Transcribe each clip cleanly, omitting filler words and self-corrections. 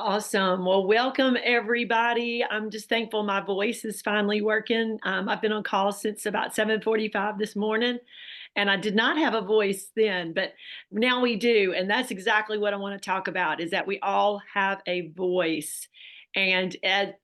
Awesome. Well, welcome everybody. I'm just thankful my voice is finally working. I've been on call since about 7:45 this morning, and I did not have a voice then, but now we do. And that's exactly what I want to talk about is that we all have a voice. And at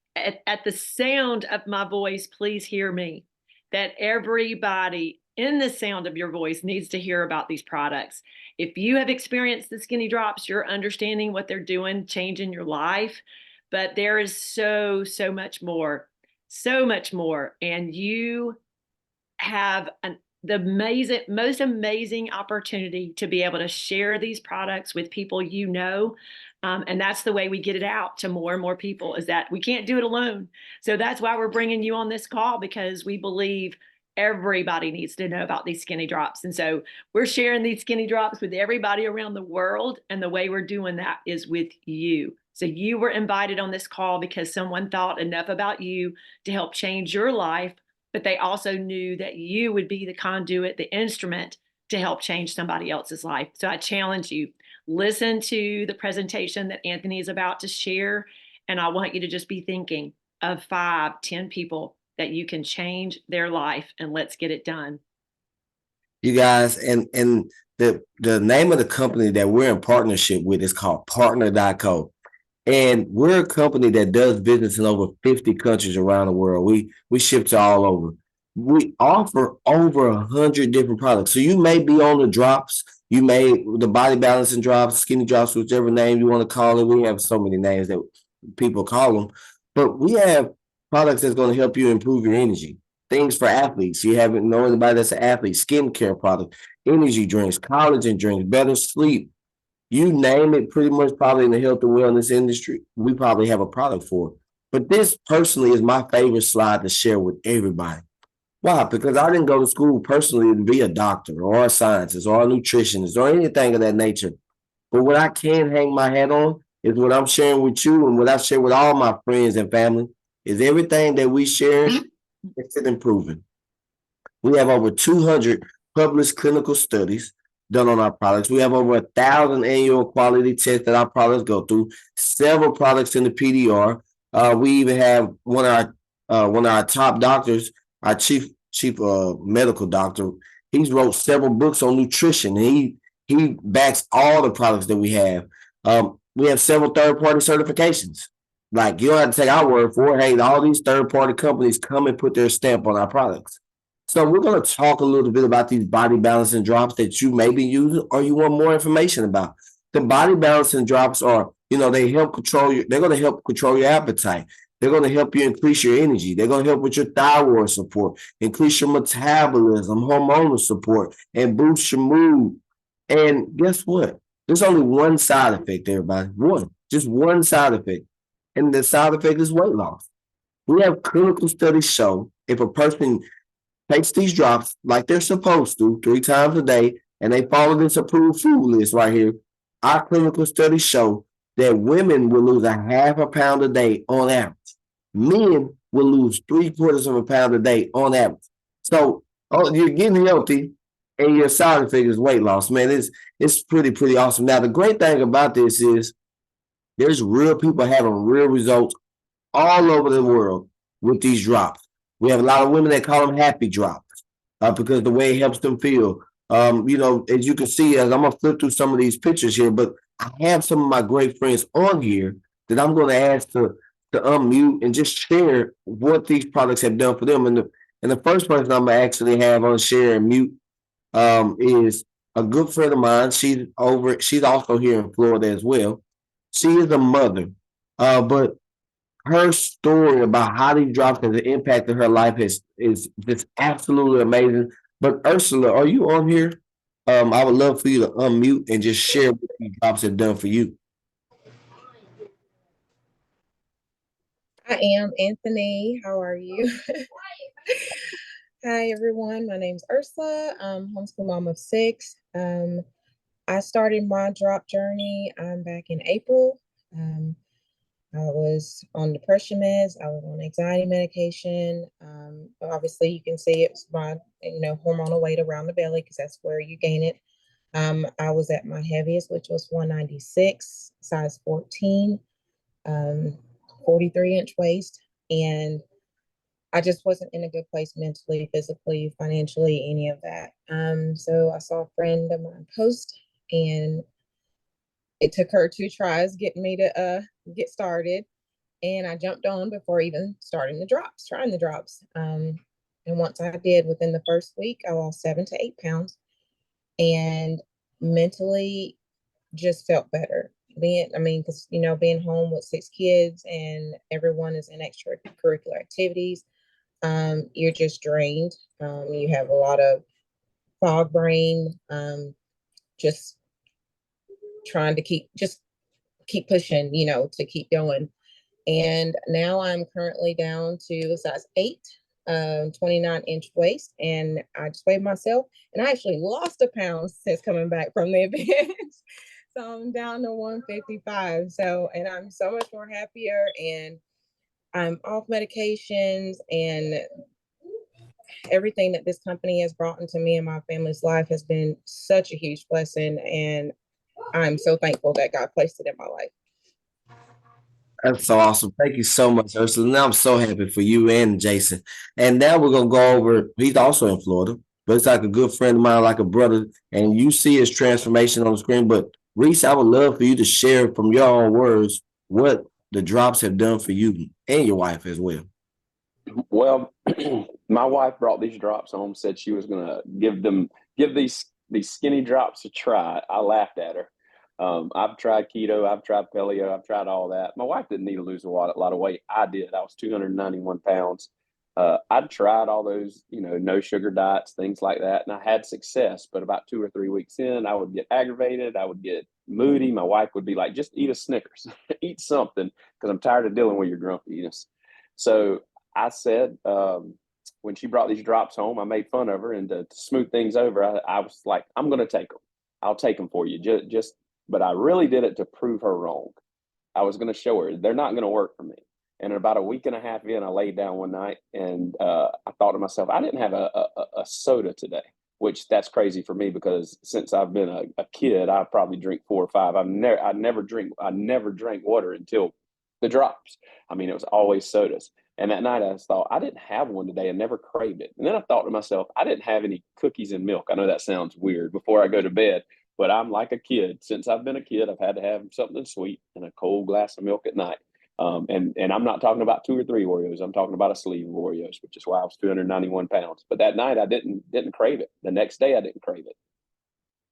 the sound of my voice, please hear me that everybody in the sound of your voice needs to hear about these products. If you have experienced the skinny drops, you're understanding what they're doing, changing your life. But there is so much more, so much more. And you have the most amazing opportunity to be able to share these products with people you know. And that's the way we get it out to more and more people is that we can't do it alone. So that's why we're bringing you on this call because we believe everybody needs to know about these skinny drops. And so we're sharing these skinny drops with everybody around the world. And the way we're doing that is with you. So you were invited on this call because someone thought enough about you to help change your life, but they also knew that you would be the conduit, the instrument to help change somebody else's life. So I challenge you, listen to the presentation that Anthony is about to share. And I want you to just be thinking of 5, 10 people that you can change their life, and let's get it done. You guys, and the name of the company that we're in partnership with is called Partner.co. And we're a company that does business in over 50 countries around the world. We ship to all over. We offer over 100 different products. So you may be on the drops, you may the body balancing drops, skinny drops, whichever name you want to call it. We have so many names that people call them, but we have products that's going to help you improve your energy. Things for athletes. You haven't know anybody that's an athlete, skincare product, energy drinks, collagen drinks, better sleep, you name it, pretty much probably in the health and wellness industry, we probably have a product for it. But this personally is my favorite slide to share with everybody. Why? Because I didn't go to school personally to be a doctor or a scientist or a nutritionist or anything of that nature. But what I can hang my hat on is what I'm sharing with you and what I share with all my friends and family is everything that we share is improving. We have over 200 published clinical studies done on our products. We have over 1,000 annual quality tests that our products go through. Several products in the PDR. We even have one of our top doctors, our chief medical doctor. He's wrote several books on nutrition. And he backs all the products that we have. We have several third party certifications. Like you don't have to take our word for it. Hey, all these third party companies come and put their stamp on our products. So we're going to talk a little bit about these body balancing drops that you may be using or you want more information about. The body balancing drops are, they help control your, they're going to help control your appetite. They're going to help you increase your energy. They're going to help with your thyroid support, increase your metabolism, hormonal support, and boost your mood. And guess what? There's only one side effect, everybody. Just one side effect. And the side effect is weight loss. We have clinical studies show if a person takes these drops like they're supposed to 3 times a day, and they follow this approved food list right here, our clinical studies show that women will lose a half a pound a day on average. Men will lose 3/4 of a pound a day on average. So you're getting healthy and your side effect is weight loss. Man, it's pretty awesome. Now, the great thing about this is there's real people having real results all over the world with these drops. We have a lot of women that call them happy drops because the way it helps them feel. As you can see, as I'm gonna flip through some of these pictures here, but I have some of my great friends on here that I'm going to ask to unmute and just share what these products have done for them. And the first person I'm gonna actually have on share and mute is a good friend of mine. She's also here in Florida as well. She is a mother, but her story about how these drops have impacted her life is just absolutely amazing. But Ursula, are you on here? I would love for you to unmute and just share what these drops have done for you. I am Anthony. How are you? Hi, everyone. My name's Ursula. I'm homeschool mom of 6. I started my drop journey back in April. I was on depression meds. I was on anxiety medication. Obviously, you can see it's my, hormonal weight around the belly because that's where you gain it. I was at my heaviest, which was 196, size 14. um, 43-inch waist, and I just wasn't in a good place mentally, physically, financially, any of that. So I saw a friend of mine post, and it took her 2 tries getting me to get started. And I jumped on before even starting the drops, trying the drops. And once I did, within the first week, I lost 7 to 8 pounds, and mentally just felt better. Because being home with 6 kids and everyone is in extracurricular activities, you're just drained. You have a lot of fog brain, just trying to keep pushing, to keep going. And now I'm currently down to a size 8, 29-inch waist. And I just weighed myself, and I actually lost a pound since coming back from the event. So I'm down to 155. And I'm so much more happier, and I'm off medications, and everything that this company has brought into me and my family's life has been such a huge blessing. And I'm so thankful that God placed it in my life. That's so awesome. Thank you so much, Ursula. Now I'm so happy for you and Jason. And now we're gonna go over. He's also in Florida, but it's like a good friend of mine, like a brother. And you see his transformation on the screen. But Reese, I would love for you to share from your own words what the drops have done for you and your wife as well. Well, my wife brought these drops home, said she was going to give these skinny drops a try. I laughed at her. I've tried keto, I've tried paleo, I've tried all that. My wife didn't need to lose a lot of weight. I did. I was 291 pounds. I'd tried all those, no sugar diets, things like that, and I had success. But about 2 or 3 weeks in, I would get aggravated. I would get moody. My wife would be like, just eat a Snickers, eat something, because I'm tired of dealing with your grumpiness. So I said, when she brought these drops home, I made fun of her, and to smooth things over, I was like, I'm going to take them. I'll take them for you. But I really did it to prove her wrong. I was going to show her they're not going to work for me. And about a week and a half in, I laid down one night, and I thought to myself, I didn't have a soda today, which that's crazy for me, because since I've been a kid, I probably drink 4 or 5. I never drank water until the drops. I mean, it was always sodas. And that night I just thought, I didn't have one today and never craved it. And then I thought to myself, I didn't have any cookies and milk. I know that sounds weird before I go to bed, but I'm like a kid. Since I've been a kid, I've had to have something sweet and a cold glass of milk at night. And I'm not talking about 2 or 3 Oreos. I'm talking about a sleeve of Oreos, which is why I was 291 pounds. But that night I didn't crave it. The next day I didn't crave it.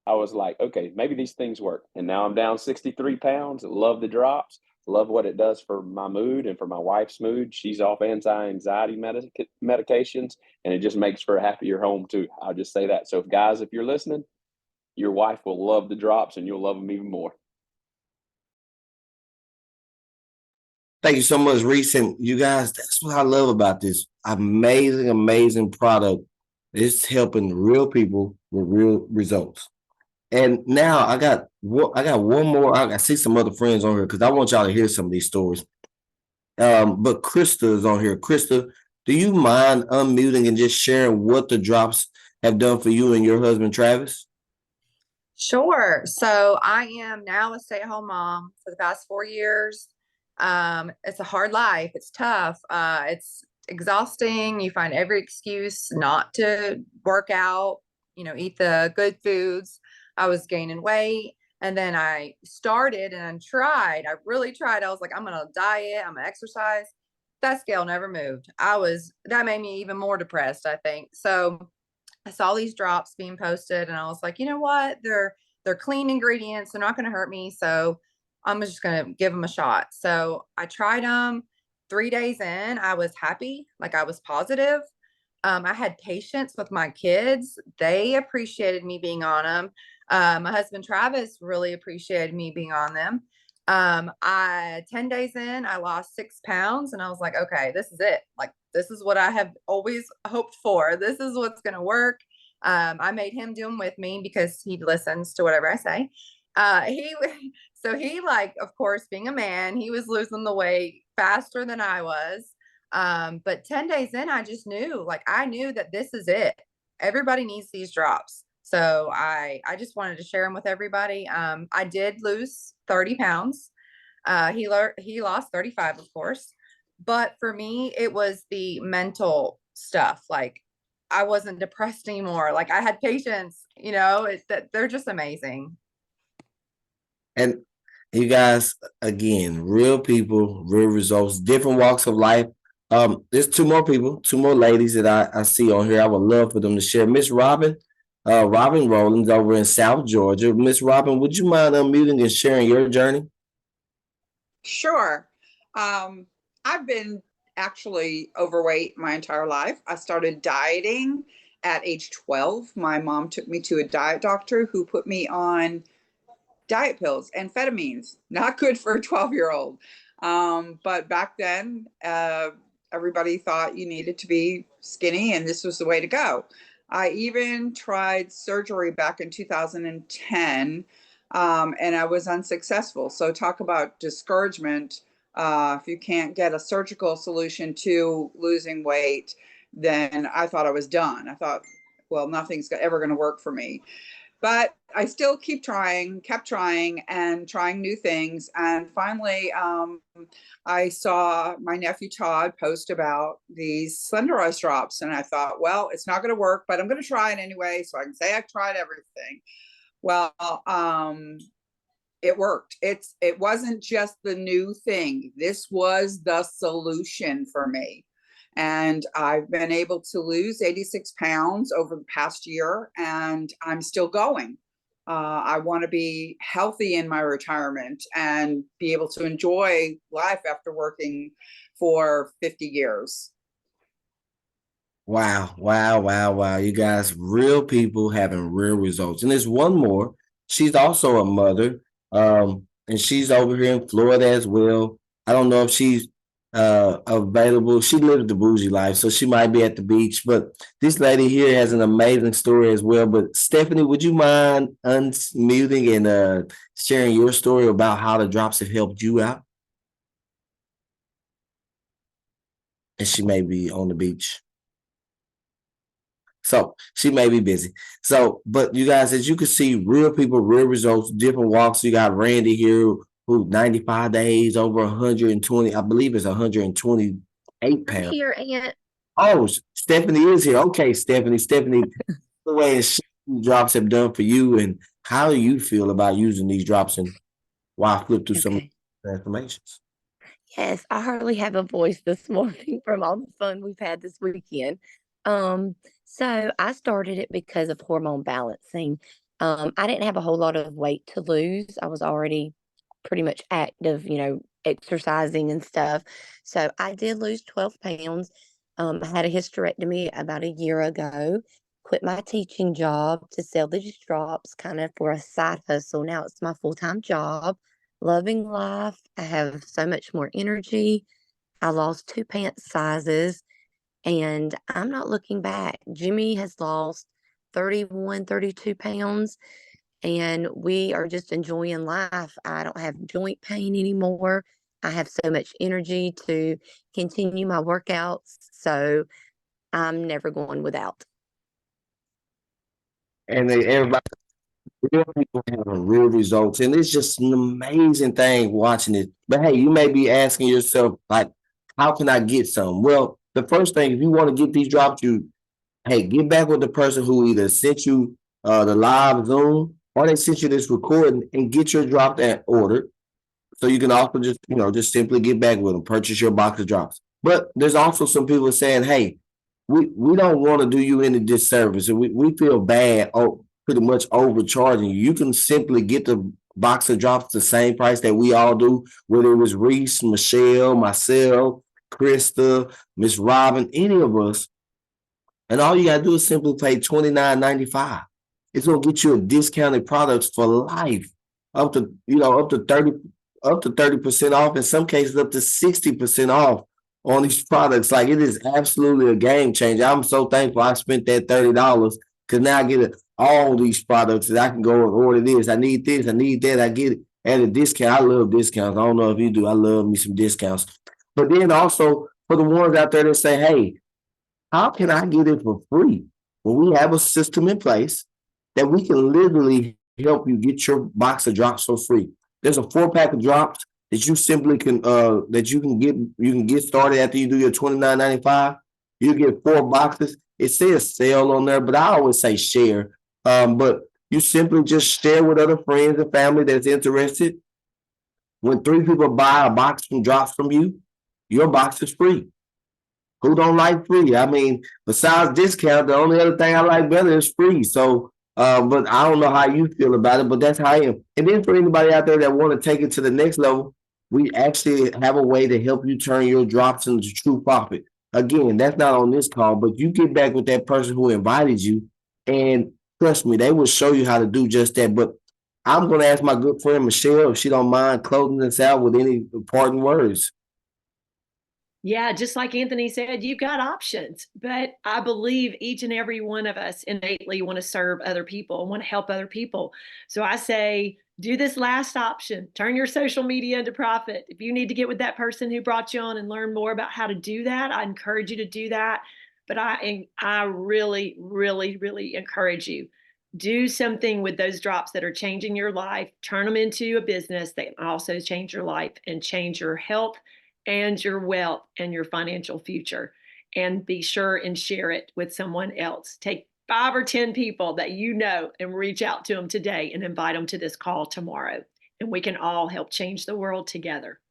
I was like, okay, maybe these things work. And now I'm down 63 pounds. Love the drops. Love what it does for my mood and for my wife's mood. She's off anti-anxiety medications, and it just makes for a happier home too. I'll just say that. So guys, if you're listening, your wife will love the drops, and you'll love them even more. Thank you so much, Reese. And you guys, that's what I love about this amazing, amazing product. It's helping real people with real results. And now I got one more. I see some other friends on here because I want y'all to hear some of these stories. But Krista is on here. Krista, do you mind unmuting and just sharing what the drops have done for you and your husband, Travis? Sure. So I am now a stay-at-home mom for the past 4 years. It's a hard life. It's tough. It's exhausting. You find every excuse not to work out, eat the good foods. I was gaining weight, and then I started and I really tried. I was like, I'm going to diet. I'm going to exercise. That scale never moved. That made me even more depressed, I think. So I saw these drops being posted, and I was like, you know what? They're clean ingredients. They're not going to hurt me. So I'm just going to give them a shot. So I tried them. 3 days in, I was happy. Like, I was positive. I had patience with my kids. They appreciated me being on them. My husband, Travis, really appreciated me being on them. 10 days in, I lost 6 pounds, and I was like, okay, this is it. Like, this is what I have always hoped for. This is what's going to work. I made him do them with me because he listens to whatever I say. He like, of course, being a man, he was losing the weight faster than I was. But 10 days in, I just knew, I knew that this is it. Everybody needs these drops. So I just wanted to share them with everybody. I did lose 30 pounds. He lost 35, of course. But for me, it was the mental stuff. Like I wasn't depressed anymore. Like I had patience, that they're just amazing. And you guys, again, real people, real results, different walks of life. There's two more people, two more ladies that I see on here. I would love for them to share. Miss Robin, Robin Rollins over in South Georgia. Miss Robin, would you mind unmuting and sharing your journey? Sure. I've been actually overweight my entire life. I started dieting at age 12. My mom took me to a diet doctor who put me on diet pills, amphetamines, not good for a 12-year-old. But back then, everybody thought you needed to be skinny and this was the way to go. I even tried surgery back in 2010, and I was unsuccessful. So talk about discouragement. If you can't get a surgical solution to losing weight, then I thought I was done. I thought, well, nothing's ever going to work for me. But I still kept trying and trying new things. And finally, I saw my nephew Todd post about these Slenderize drops. And I thought, well, it's not going to work, but I'm going to try it anyway. So I can say I tried everything. Well, it worked. It wasn't just the new thing. This was the solution for me. And I've been able to lose 86 pounds over the past year, and I'm still going. I want to be healthy in my retirement and be able to enjoy life after working for 50 years. Wow, wow, wow, wow. You guys, real people having real results. And there's one more. She's also a mother. And she's over here in Florida as well. I don't know if she's available. She lives the bougie life, so she might be at the beach. But this lady here has an amazing story as well. But Stephanie, would you mind unmuting and sharing your story about how the drops have helped you out? And she may be on the beach. So she may be busy. So, but you guys, as you can see, real people, real results, different walks. You got Randy here, who 95 days, over 120, I believe it's 128 pounds. Here, Aunt. Oh, Stephanie is here. Okay, Stephanie, the way drops have done for you, and how do you feel about using these drops, and why I flip through some transformations? Yes, I hardly have a voice this morning from all the fun we've had this weekend. So I started it because of hormone balancing. I didn't have a whole lot of weight to lose. I was already pretty much active, exercising and stuff. So I did lose 12 pounds. I had a hysterectomy about a year ago, quit my teaching job to sell these drops kind of for a side hustle. Now it's my full-time job, loving life. I have so much more energy. I lost 2 pants sizes. And I'm not looking back. Jimmy has lost 31, 32 pounds, and we are just enjoying life. I don't have joint pain anymore. I have so much energy to continue my workouts. So I'm never going without. And everybody, real people having real results. And it's just an amazing thing watching it. But hey, you may be asking yourself, like, how can I get some? Well, the first thing, if you want to get these drops, get back with the person who either sent you the live Zoom or they sent you this recording, and get your drop that order. So you can also just simply get back with them, purchase your box of drops. But there's also some people saying, hey, we don't want to do you any disservice. And we feel bad, pretty much overcharging you. You can simply get the box of drops the same price that we all do, whether it was Reese, Michelle, myself, Krista, Miss Robin, any of us. And all you got to do is simply pay $29.95. It's going to get you a discounted products for life, up to 30% off, in some cases up to 60% off on these products. Like, it is absolutely a game changer. I'm so thankful I spent that $30, because now I get all these products that I can go and order this. I need this, I need that. I get it at a discount. I love discounts. I don't know if you do. I love me some discounts. But then also for the ones out there that say, hey, how can I get it for free? Well, we have a system in place that we can literally help you get your box of drops for free. There's a 4-pack of drops that you simply can that you can get started after you do your $29.95. You get 4 boxes. It says sell on there, but I always say share. But you simply just share with other friends and family that's interested. When 3 people buy a box from drops from you, your box is free. Who don't like free? I mean, besides discount, the only other thing I like better is free. So, but I don't know how you feel about it, but that's how I am. And then for anybody out there that want to take it to the next level, we actually have a way to help you turn your drops into true profit. Again, that's not on this call, but you get back with that person who invited you, and trust me, they will show you how to do just that. But I'm going to ask my good friend Michelle if she don't mind closing us out with any parting words. Yeah, just like Anthony said, you've got options, but I believe each and every one of us innately want to serve other people and want to help other people. So I say, do this last option, turn your social media into profit. If you need to get with that person who brought you on and learn more about how to do that, I encourage you to do that. But I really, really, really encourage you. Do something with those drops that are changing your life, turn them into a business that can also change your life and change your health and your wealth and your financial future. And be sure and share it with someone else. Take 5 or 10 people that you know and reach out to them today and invite them to this call tomorrow. And we can all help change the world together.